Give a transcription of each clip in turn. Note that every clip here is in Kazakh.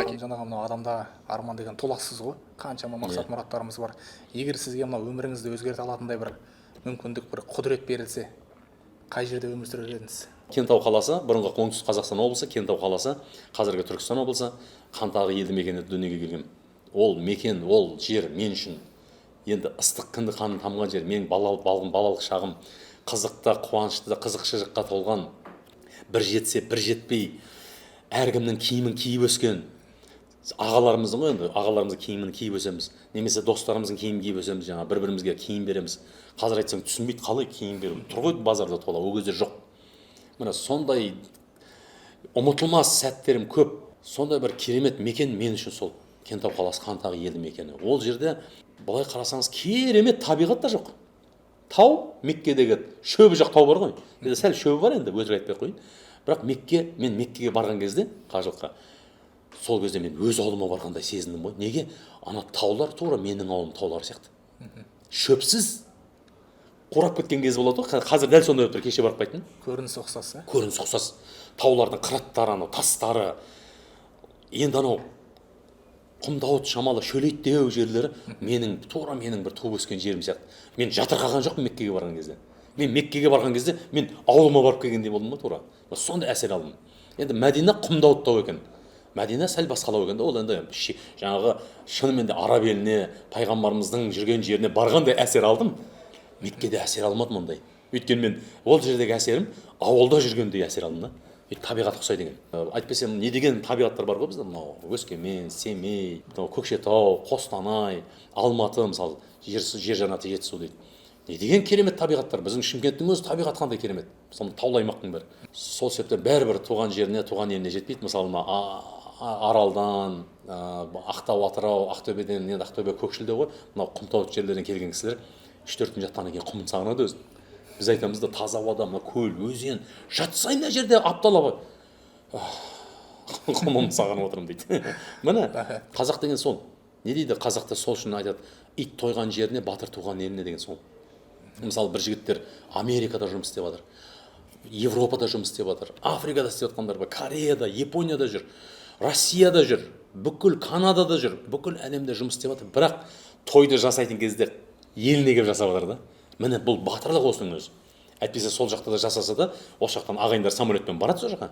жаңағы мынау адамда арман деген толассыз ғой, қаншама мақсат мұраттарымыз бар. Егер сізге мынау өміріңізді өзгерте алатындай бір мүмкіндік, бір құдірет берілсе, қай жерде өмір сүрер едіңіз? Кентау қаласы, бұрынғы оңтүстік Қазақстан облысы, Кентау қаласы, қазіргі Түркістан облысы, Қантағы елді мекенінде дүниеге келгем. Ол мекен, ол жер мен үшін енді ыстық кінді қаным тамған жер. Мен балалық шағым қызықты, қуанышты, қызықшылыққа толған, бір жетсе, бір жетпей, әркімнің киімін киіп өскен ағаларымыздың ғой, енді ағаларымыздың киімін киіп өсеміз, немесе достарымыздың киімін киіп өсеміз, жаңа бір-бірімізге киім береміз. Қазір айтсаң түсінбейді, қалай киім беру, тұр ғой базарда тола, ол кезде жоқ. Міне сондай ұмытылмас сәттерім көп. Сондай бір керемет мекен мен үшін сол Кентау қаласы Қантағы елді мекені. Ол жерде былай қарасаңыз керемет табиғат та жоқ. Тау, Меккедегі шөбі жоқ тау бар ғой. Енді сәл шөбі бар, енді өтірік айтпай қойын. Бірақ мен Меккеге барған кезде, қажылыққа, сол кезде мен өз ауылыма барғандай сезіндім ғой. Неге? Ана таулар тура менің ауылым таулары сияқты. Шөпсіз қурап кеткен кез болады ғой. Қазір дәл сондай өтір, кеше барып қайттым. Көрініс ұқсас, Көрініс ұқсас. Таулардың қыраттары, анау тастары, енді анау құмдауыт шамалы шөлейттеу жерлері тура менің бір туып өскен жерім сияқты. Мен жатырқаған жоқпын Меккеге барған кезде. Мен Меккеге барған кезде мен ауылыма барып келгендей болдым ба тура. Сондай әсер алдым. Енді Мәдина құмдауыттау екен. Мәдина сәл басқалау екен де, ол енді жаңағы шынымен де араб еліне, пайғамбарымыздың жүрген жеріне барғандай әсер алдым. Меккеде әсер алмадым ондай. Өйткені мен ол жердегі әсерім ауылда жүргендей әсер алдым да. Табиғат ұқсайды екен. Айтпасам, не деген табиғаттар бар ғой бізде, мынау Өскемен, Семей, Көкшетау, Қостанай, Алматы, мысалы, жер жаннаты Жетісу дейді. Не деген керемет табиғаттар. Біздің Шымкенттің өзі табиғат қандай керемет. Мысалы, таулы аймақтың бәрі. Сол себептен бәрібір туған жеріне, туған еліне жетпейді. Мысалы, Аралдан, Ақтау, Атырау, Ақтөбеден, енді Ақтөбе көкшілдеу ғой. Мынау құмтауыт жерлерден келген кісілер 3-4 күн жатқаннан кейін құмын сағынады өзі. Біз айтамыз да таза ауада, мына көл, өзен, жатсайын да жерде апталап құмым сағынып отырмын дейді. Міне, қазақ деген сол. Не дейді қазақта сол үшін айтады, ит тойған жеріне, батыр туған еліне деген сол. Мысалы, бір жігіттер Америкада жұмыс істеп жатыр, Европада жұмыс істеп жатыр, Африкада істеп жатқандар бар, Кореяда, Японияда жүр, Россияда жүр, бүкіл Канадада жүр, бүкіл әлемде жұмыс істеп жатыр. Бірақ тойды жасайтын кезде еліне келіп жасап жатыр да. Міне бұл батырлық осының өзі. Әйтпесе сол жақта да жасаса да, ол жақтан ағайындар самолетпен барады сол жаққа.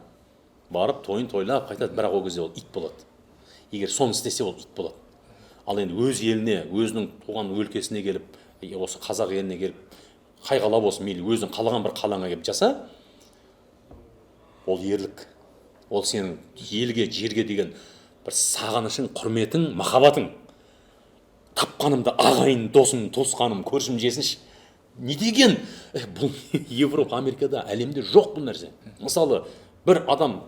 Барып тойын тойлап қайтады, бірақ ол кезде ол ит болады. Егер соны істесе ол ит болады. Ал енді өз еліне, өзінің туған өлкесіне келіп, осы қазақ еліне келіп, қай қала болсын мейлі, өзің қалаған бір қалаңа келіп жаса, ол ерлік. Ол сенің елге, жерге деген бір сағынышың, құрметің, махаббатың. Тапқанымда ағайын, досым, туысқаным, көршім жесінші. Не деген? Бұл Европа, Америкада, әлемде жоқ бұл нәрсе. Мысалы, бір адам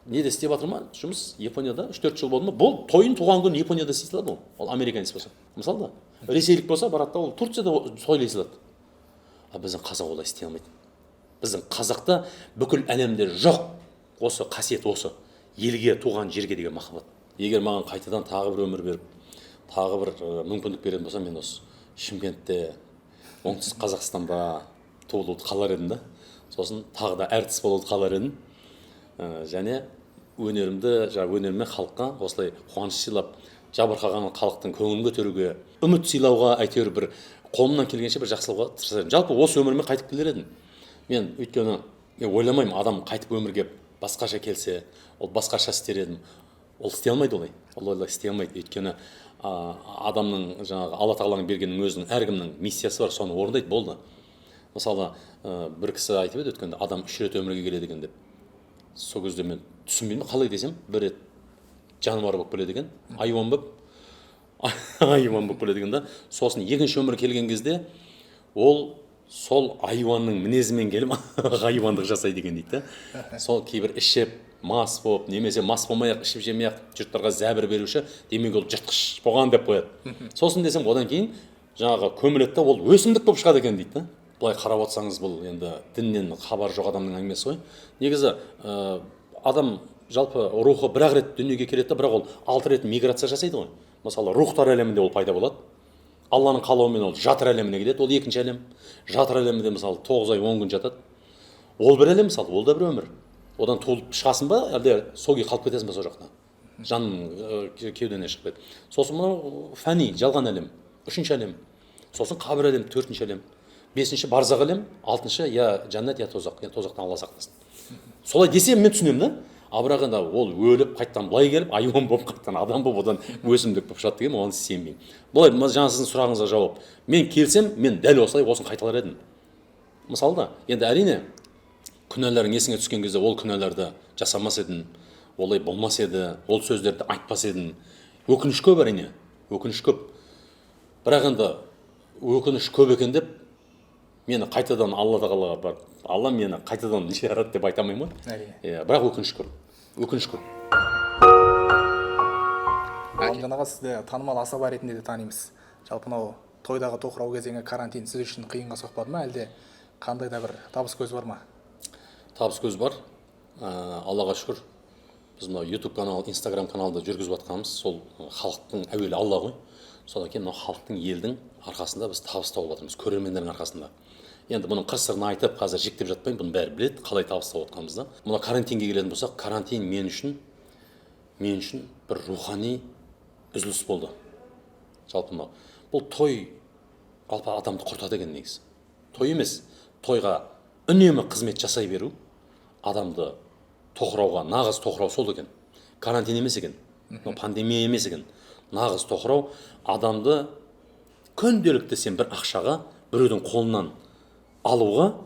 неде істеп жатыр ма? Жұмыс Японияда 3-4 жыл болды ма? Бұл тойын туған күн Японияда істей салады ол. Ол американец болса. Мысалы, ресейлік болса, барады да ол Турцияда тойлай салады. А біздің қазақ олай істей алмайды. Біздің қазақта бүкіл әлемде жоқ осы қасиет, осы елге, туған жерге деген махаббат. Егер маған қайтадан тағы бір өмір беріп, тағы бір мүмкіндік беретін болса, мен осы Шымкентте, оңтүстік Қазақстанда туылуды қалар едім да. Сосын тағы да әртіс болуды қалар едім. Және өнеріммен халыққа осылай қуаныш сыйлап, жабырқаған халықтың көңілін көтеруге, үміт сыйлауға, әйтеуір бір қолымнан келгенше бір жақсылауға тырысар едім. Жалпы осы өміріме қайтып келер едім. Мен өйткені ойламаймын, адам қайтып өмірге басқаша келсе, ол басқаша істер едім. Ол істей алмайды олай. Олай істей алмайды. Өйткені адамның жаңағы Алла тағаланың берген өзінің әркімнің миссиясы бар, соны орындайды, болды. Мысалы, бір кісі айтып еді өткенде, адам 3 рет өмірге келеді екен деп. Сол кезде мен түсінбеймін, қалай десем, бір рет жануар болып келеді екен, айуан болып келеді екен да. Сосын екінші өмір келген кезде ол сол айуанның мінезімен келіп айуандық жасайды екен дейді да. Сол кейбір ішіп мас болып, немесе мас болмай-ақ, ішіп жемей-ақ жұрттарға зәбір беруші, демек ол жыртқыш болған деп қояды. Сосын десем, одан кейін жаңағы көміледі, ол өсімдік болып шығады екен дейді. Былай қарап отырсаңыз, бұл енді діннен хабар жоқ адамның әңгімесі ғой. Негізі адам жалпы рухы бір-ақ рет дүниеге келеді, бірақ ол 6 рет миграция жасайды ғой. Мысалы, рухтар әлемінде ол пайда болады. Алланың қалауымен ол жатыр әлеміне келеді, ол екінші әлем. Жатыр әлемінде мысалы 9 ай 10 күн жатады. Ол бір әлем, мысалы, ол да бір өмір. Одан туылып шығасың ба, әлде сол күйі қалып кетесің ба сол жақта? жанның кеудеңнен шығып кетеді. Сосын мынау фәни жалған әлем, үшінші әлем, сосын қабір әлем, төртінші әлем, бесінші барзақ әлем, алтыншы я жәннат я тозақ, тозақтан Алла сақтасын. Солай десем мен түсінемін да. Ал бірақ енді ол өліп қайттан былай келіп айуан болып қайттан адам болып одан өсімдік болып шығады деген оған сенбеймін. Былай жаңа сіздің сұрағыңызға жауап, мен келсем мен дәл осылай осын қайталар едім. Мысалы да енді әрине күнәларың есіңе түскен кезде ол күнәларды жасамас едің, олай болмас еді, ол сөздерді айтпас едің. Өкініш көп әрине, өкініш көп. Бірақ енді өкініш көп екен деп мені қайтадан Алла тағалаға бар, Алла мені қайтадан жарат деп айта алмаймын ғой. Әрине. Бірақ өкініш көп. Өкініш көп. Ғалымжан аға, сізді танымал асаба ретінде де танимыз. Жалпы мынау тойдағы тоқырау кезеңі карантин сіз үшін қиынға соқпады ма, әлде қандай да бір табыс көзі бар ма? Табыс көз бар. Аллаға шүкір. Біз мынау YouTube канал, Instagram каналды жүргізіп жатқанымыз сол халықтың әуелі Алла ғой. Содан кейін мынау халықтың, елдің арқасында біз табыс тауып жатырмыз, көрермендердің арқасында. Енді бұның қыр-сырын айтып, қазір жіктеп жатпаймын, бұны бәрі біледі, қалай табыс тауып жатқанымызды. Мына карантинге келетін болсақ, карантин мен үшін бір рухани үзіліс болды. Жалпы мынау бұл той жалпы адамды құртады екен негізі. Той емес, тойға үнемі қызмет жасай беру адамды тоқырауға, нағыз тоқырау сол екен. Карантин емес екен, пандемия емес екен. Нағыз тоқырау адамды күнделікті сен бір ақшаға біреудің қолынан алуға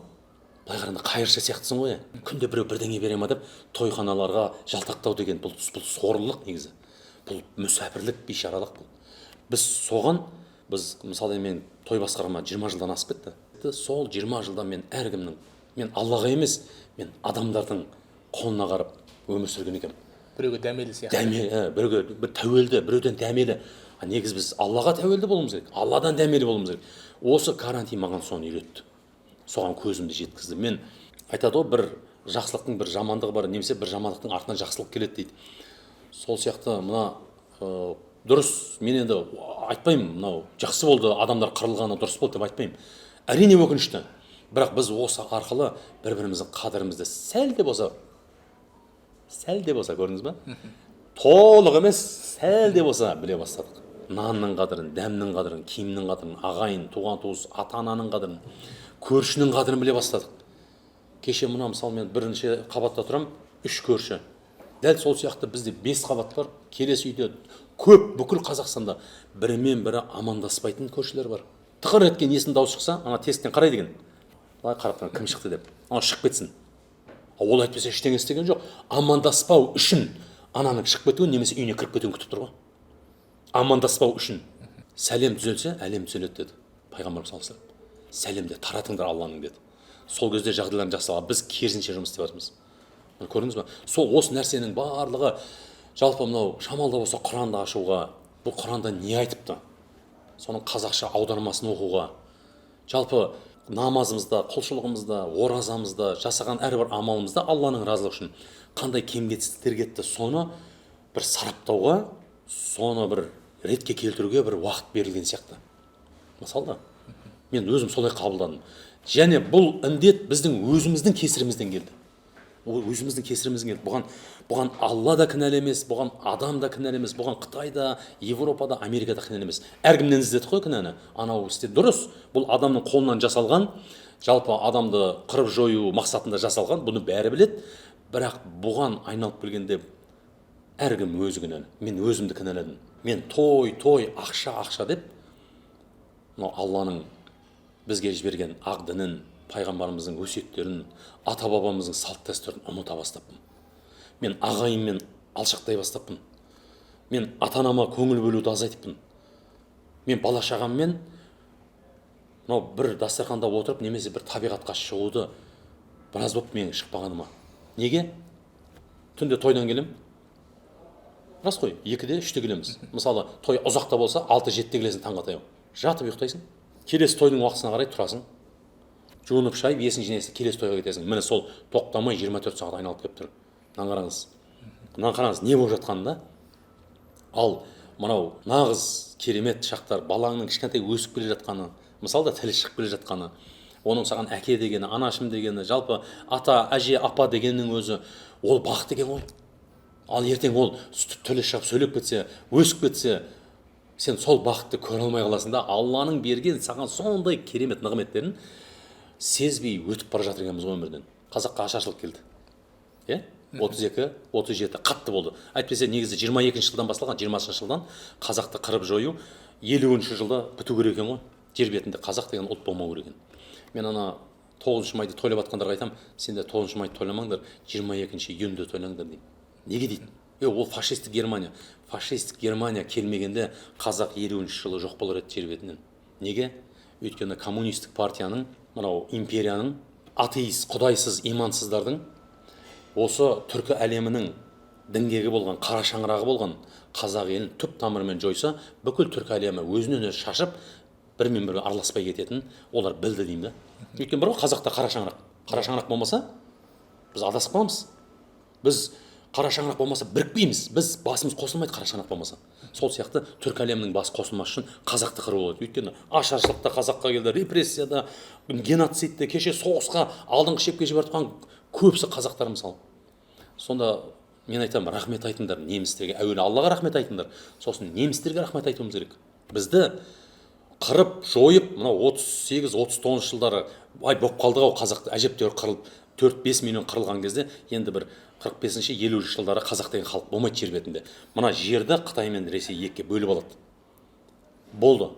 былай қарағанда қайыршы сияқтысың ғой. Күнде біреу бірдеңе бере ма деп тойханаларға жалтақтау деген бұл сорлылық негізі. Бұл мүсәпірлік, бейшаралық бұл. Біз соған, мысалы мен той басқарма 20 жылдан асып кетті. Сол 20 жылда мен әркімнің, мен Аллаға емес, мен адамдардың қолына қарап өмір сүрген екенмін. Біреуге дәмелі сияқты. Біреуге бір тәуелді, біреуден дәмелі. Негіз біз Аллаға тәуелді болуымыз керек, Алладан дәмелі болуымыз керек. Осы карантин маған соны үйретті. Соған көзімді жеткізді. Мен айтады ғой, бір жақсылықтың бір жамандығы бар, немесе бір жамандықтың артынан жақсылық келеді дейді. Сол сияқты мына дұрыс, мен енді айтпаймын, мынау жақсы болды, адамдар қырылғаны дұрыс болды деп айтпаймын. Әрине өкінішті. Бірақ біз осы арқылы бір-біріміздің қадірімізді сәл де болса көрдіңіз ба? Толық емес, сәл де болса біле бастадық. Нанның қадірін, дәмнің қадірін, киімнің қадірін, ағайын, туған туыс, ата-ананың қадірін, көршінің қадірін біле бастадық. Кеше мына мысалы мен бірінші қабатта тұрам, 3 көрші. Дәл сол сияқты бізде 5 қабат бар. Келесі үйде көп, бүкіл Қазақстанда бірімен бірі амандаспайтын көршілер бар. Тықыр еткен есін дауыс шықса, ана тесіктен қарай деген. Былай қарап тұрған, кім шықты деп. Ана шығып кетсін. Ол айтпаса ештеңе істеген жоқ. Амандаспау үшін ананың шығып кетуін немесе үйіне кіріп кетуін күтіп тұр ғой. Амандаспау үшін. Сәлем түзелсе, әлем түзеледі деді пайғамбарымыз саллаллаху алейхи вассалам. Сәлемді таратыңдар Алланың деді. Сол кезде жағдайларын жасауға біз керісінше жұмыс істеп жатырмыз. Көрдіңіз ба? Сол осы нәрсенің барлығы жалпы мынау шамалда болса Құранды ашуға, бұл Құранда не айтыпты? Соның қазақша аудармасын оқуға, жалпы намазымызда, құлшылығымызда, оразамызда, жасаған әрбір амалымызда Алланың разылығы үшін қандай кем-кетіктер кетті, соны бір сараптауға, соны бір ретке келтіруге бір уақыт берілген сияқты. Мысалы, мен өзім солай қабылдадым. Және бұл індет біздің өзіміздің кесірімізден келді. Өзіміздің кесірімізден келді. Бұған Алла да кінәлі емес, бұған адам да кінәлі емес, бұған Қытайда, Европада, Америкада кінәлі емес. Әркімнен іздедік қой кінәні. Анау істе дұрыс. Бұл адамның қолынан жасалған, жалпы адамды қырып жою мақсатында жасалған, бұны бәрі біледі. Бірақ бұған айналып келгенде әркім өзі кінәлі. Мен өзімді кінәладым. Мен той, ақша деп, Алланың бізге жіберген ақ дінін, пайғамбарымыздың өсиеттерін, ата-бабамыздың салт дәстүрін ұмыта бастаппын. Мен ағайынмен алшақтай бастаппын. Мен ата-анама көңіл бөлуді азайтыппын. Мен бала-шағаммен бір дастарханда отырып, немесе бір табиғатқа шығуды біраз болып мен шықпағаныма. Неге? Түнде тойдан келем. Рас қой, 2-де, 3-те келеміз. Мысалы, той ұзақта болса, 6-7-те келесің таңға таяу. Жатып ұйықтайсың. Келесі тойдың уақытысына қарай тұрасың. Жуынып шайып, есін жинайсың, келесі тойға кетесің. Міне сол тоқтамай 24 сағат айналып келіп тұр. Мынаны қараңыз, не болып жатқанында? Ал мынау нағыз керемет шақтар, балаңның кішкентай өсіп келе жатқаны, мысалы да тілі шығып келе жатқаны, оның саған әке дегені, анашым дегені, жалпы ата, әже, апа дегеннің өзі, ол бақыт екен ғой. Ал ертең ол төле шығып сөйлеп кетсе, өсіп кетсе, сен сол бақытты көре алмай қаласың да. Алланың берген саған сондай керемет нығметтерін сезбей өтіп бара жатыр екенбіз ғой өмірден. Қазаққа ашаршылық келді. Иә? 32, 37 қатты болды. Әйтпесе негізі 22-ші жылдан басталған, 20-ші жылдан қазақты қырып жою 50-ші жылда біту керек екен ғой. Жер бетінде қазақ деген ұлт болмау керек екен. Мен ана 9 майды тойлап жатқандарға айтам, сендер 9 майды тойламаңдар, 22 июньді тойлаңдар деймін. Неге дейді? Ол фашистік Германия. Фашистік Германия келмегенде қазақ 50-ші жылы жоқ болар еді жер бетінен. Неге? Өйткені коммунистік партияның, мынау империяның, атеист, құдайсыз, имансыздардың осы түркі әлемінің діңгегі болған, қара шаңырағы болған қазақ елін түп тамырымен жойса, бүкіл түркі әлемі өзінен өзі шашып, бірімен бірі араласпай кететін олар білді деймін да. Өйткені бар ғой қазақта қара шаңырақ. Қара шаңырақ болмаса, біз адасып қаламыз. Біз қара шаңырақ болмаса бірікпейміз. Біз басымыз қосылмайды қара шаңырақ болмаса. Сол сияқты түркі әлемінің басы қосылмас үшін қазақты қыру болады. Өйткені ашаршылықта қазаққа келді, репрессияда, геноцидте, кеше соғысқа алдыңғы шепке жіберіп жатқан көбісі қазақтар мысалы. Сонда мен айтамын, рахмет айтыңдар немістерге. Әуелі Аллаға рахмет айтыңдар, сосын немістерге рахмет айтуымыз керек. Бізді қырып, жойып, мынау 38-39 жылдары болып қалдық ау қазақты, әжептәуір қырылып, 4-5 миллион қырылған кезде, енді бір 45-50 жылдары қазақ деген халық болмайды жер бетінде. Мына жерді Қытай мен Ресей екіге бөліп алады. Болды.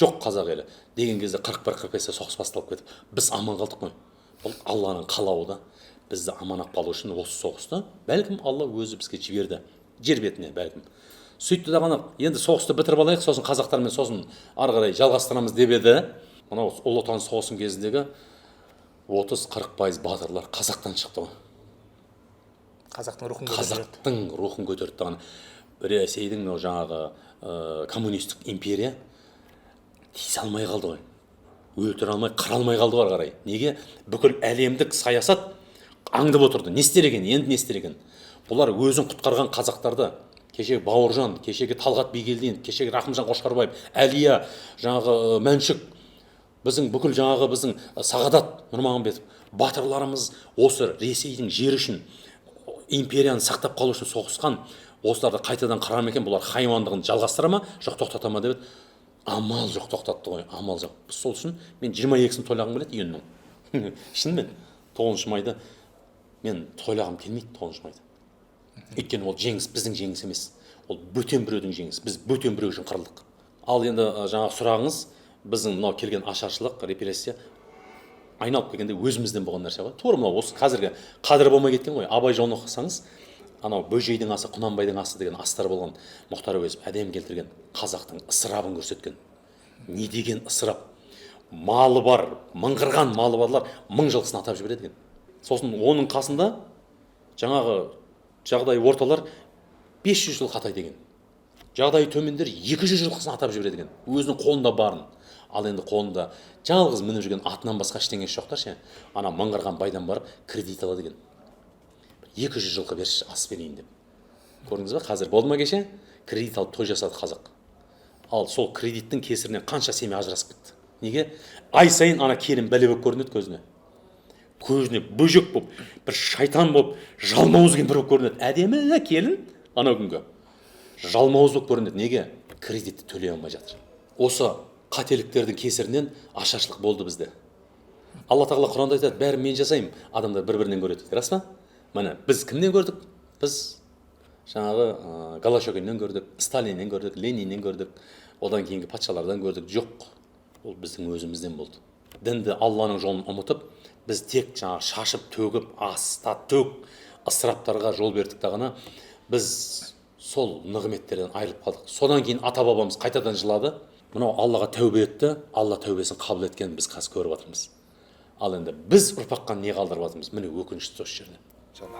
Жоқ қазақ елі деген кезде 41-45-те соғыс басталып кетіп, біз аман қалдық қой. Бұл Алланың қалауы да. Бізді аман алып қалу үшін осы соғысты бәлкім Алла өзі бізге жіберді жер бетіне бәлкім. Сөйтті да ғана енді соғысты бітіріп алайық, сосын қазақтармен сосын ары қарай жалғастырамыз деп еді. Мынау ұлы отан соғысының кезіндегі 30-40% батырлар қазақтан шықты ғой. Қазақтың рухын көтерді ғана. Ресейдің мынау жаңағы коммунистік империя тиісе алмай қалды ғой. Өлтіре алмай, қыра алмай қалды ғой қарай. Неге? Бүкіл әлемдік саясат аңдып отырды. Не істер екен? Енді не істер екен? Бұлар өзін құтқарған қазақтарды, кешегі Бауыржан, кешегі Талғат Бигелдин, кешегі Рахымжан Қошқарбаев, Әлия, жаңағы Мәншүк, біздің бүкіл жаңағы біздің Сағадат Нұрмағамбетов, батырларымыз осы Ресейдің жері үшін, империяны сақтап қалу үшін соғысқан, осыларды қайтадан қырар ма екен, бұлар хайуандығын жалғастыра ма, жоқ тоқтата ма деп, амал жоқ, тоқтатты ғой, амал жоқ. Сол үшін мен 22-сін тойлағым келеді июньнің. Шынымен 9 майды мен тойлағым келмейді 9 майды. Өйткені ол жеңіс біздің жеңіс емес. Ол бөтен біреудің жеңісі. Біз бөтен біреу үшін қырылдық. Ал енді жаңағы сұрағыңыз, біздің мынау келген ашаршылық, репрессия айналып келгенде өзімізден болған нәрсе ғой. Тура мынау осы қазіргі қадірі болмай кеткен ғой. Абай жолын оқысаңыз, анау бөжейдің асы, Құнанбайдың асы деген астар болған Мұхтар Әуезов әдемі келтірген, қазақтың ысырабын көрсеткен. Не деген ысырап? Малы бар, мыңғырған малы барлар 1000 жылқысын атап жібереді екен. Сосын оның қасында жаңағы жағдай орталар 500 жылқы атайды екен. Жағдай төмендер 200 жылқысын атап жібереді екен. Өзінің қолында барын. Ал енді қолында жалғыз мініп жүрген атынан басқа ештеңесі жоқтар ше. Ана мыңғырған байдан барып кредит алады екен. 200 жылқы берші, ас берейін деп. Көрдіңіз бе? Қазір болды ма кеше? Кредит алып той жасады қазақ. Ал сол кредиттің кесірінен қанша семья ажырасып кетті. Неге? Ай сайын ана келін бәле болып көрінеді көзіне. Көзіне бөжек болып, бір шайтан болып, жалмауыз келген бір болып көрінеді. Әдемі келін ана күнгі жалмауыз болып көрінеді. Неге? Кредитті төлей алмай жатыр. Осы қателіктердің кесірінен ашаршылық болды бізде. Алла тағала Құранда айтады, бәрін мен жасаймын, адамдар бір-бірінен көреді. Рас па? Міне, біз кімнен көрдік? Біз жаңағы Голощекиннен көрдік, Сталиннен көрдік, Лениннен көрдік, одан кейінгі патшалардан көрдік. Жоқ, ол біздің өзімізден болды. Дінді, Алланың жолын ұмытып, біз тек жаңағы шашып, төгіп, аста төк ысыраптарға жол бердік та ғана біз сол нығметтерден айырылып қалдық. Содан кейін ата-бабамыз қайтадан жылады. Мынау Аллаға тәубе етті, Алла тәубесін қабыл еткенін біз қазір көріп жатырмыз. Ал енді біз ұрпаққа не қалдырып жатырмыз? Міне өкінішті осы жерде.